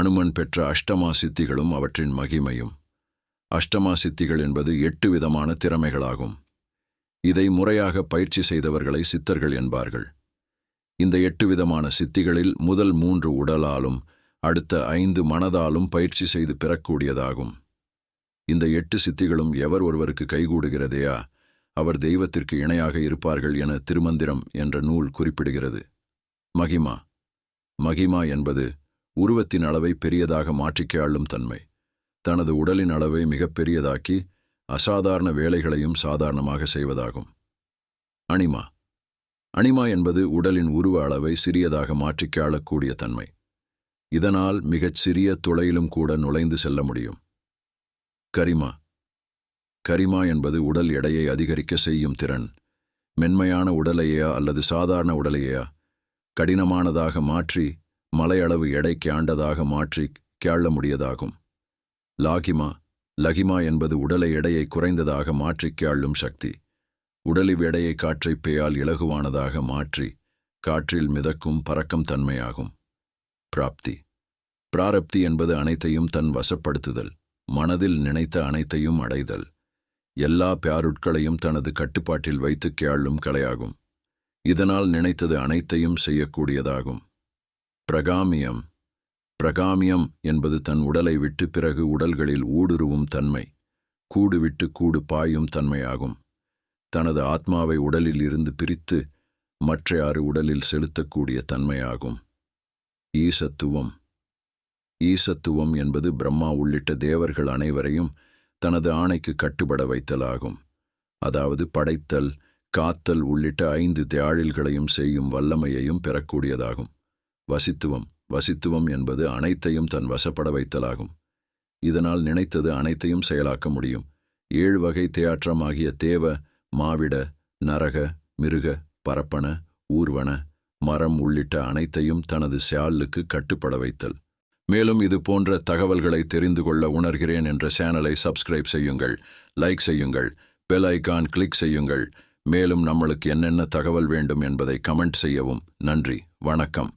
அனுமன் பெற்ற அஷ்டமா சித்திகளும் அவற்றின் மகிமையும். அஷ்டமா சித்திகள் என்பது 8 விதமான திறமைகளாகும். இதை முறையாக பயிற்சி செய்தவர்களை சித்தர்கள் என்பார்கள். இந்த 8 விதமான சித்திகளில் முதல் 3 உடலாலும் அடுத்த 5 மனதாலும் பயிற்சி செய்து பெறக்கூடியதாகும். இந்த 8 சித்திகளும் எவர் ஒருவருக்கு கைகூடுகிறதையா அவர் தெய்வத்திற்கு இணையாக இருப்பார்கள் என திருமந்திரம் என்ற நூல் குறிப்பிடுகிறது. மகிமா. மகிமா என்பது உருவத்தின் அளவை பெரியதாக மாற்றிக் ஆளும் தன்மை. தனது உடலின் அளவை மிகப் பெரியதாக்கி அசாதாரண வேலைகளையும் சாதாரணமாக செய்வதாகும். அனிமா. அனிமா என்பது உடலின் உருவ அளவை சிறியதாக மாற்றிக் ஆளக்கூடிய தன்மை. இதனால் மிகச் சிறிய துளையிலும் கூட நுழைந்து செல்ல முடியும். கரிமா. கரிமா என்பது உடல் எடையை அதிகரிக்க செய்யும் திறன். மென்மையான உடலையா அல்லது சாதாரண உடலையா கடினமானதாக மாற்றி மலையளவு எடைக்கு ஆண்டதாக மாற்றி கேள முடியதாகும். லாகிமா. லகிமா என்பது உடலை எடையை குறைந்ததாக மாற்றிக் கேளும் சக்தி. உடலின் எடையை காற்றைப் பேயால் இலகுவானதாக மாற்றி காற்றில் மிதக்கும் பறக்கும் தன்மையாகும். பிராப்தி. பிராரப்தி என்பது அனைத்தையும் தன் வசப்படுத்துதல், மனதில் நினைத்த அனைத்தையும் அடைதல், எல்லா பியாருட்களையும் தனது கட்டுப்பாட்டில் வைத்து கேளும் கலையாகும். இதனால் நினைத்தது அனைத்தையும் செய்யக்கூடியதாகும். பிரகாமியம். பிரகாமியம் என்பது தன் உடலை விட்டு பிறகு உடல்களில் ஊடுருவும் தன்மை, கூடு விட்டு கூடு பாயும் தன்மையாகும். தனது ஆத்மாவை உடலில் இருந்து பிரித்து மற்ற 6 உடலில் செலுத்தக்கூடிய தன்மையாகும். ஈசத்துவம். ஈசத்துவம் என்பது பிரம்மா உள்ளிட்ட தேவர்கள் அனைவரையும் தனது ஆணைக்கு கட்டுப்பட வைத்தலாகும். அதாவது படைத்தல், காத்தல் உள்ளிட்ட 5 தியாழில்களையும் செய்யும் வல்லமையையும் பெறக்கூடியதாகும். வசித்துவம். வசித்துவம் என்பது அனைத்தையும் தன் வசப்பட வைத்தலாகும். இதனால் நினைத்தது அனைத்தையும் செயலாக்க முடியும். 7 வகை தேயாற்றமாகிய தேவ, மாவிட, நரக, மிருக, பரப்பன, ஊர்வன, மரம் உள்ளிட்ட அனைத்தையும் தனது செயலுக்கு கட்டுப்பட வைத்தல். மேலும் இது போன்ற தகவல்களை தெரிந்து கொள்ள உணர்கிறேன் என்ற சேனலை சப்ஸ்கிரைப் செய்யுங்கள், லைக் செய்யுங்கள், பெல் ஐகான் கிளிக் செய்யுங்கள். மேலும் நம்மளுக்கு என்னென்ன தகவல் வேண்டும் என்பதை கமெண்ட் செய்யவும். நன்றி, வணக்கம்.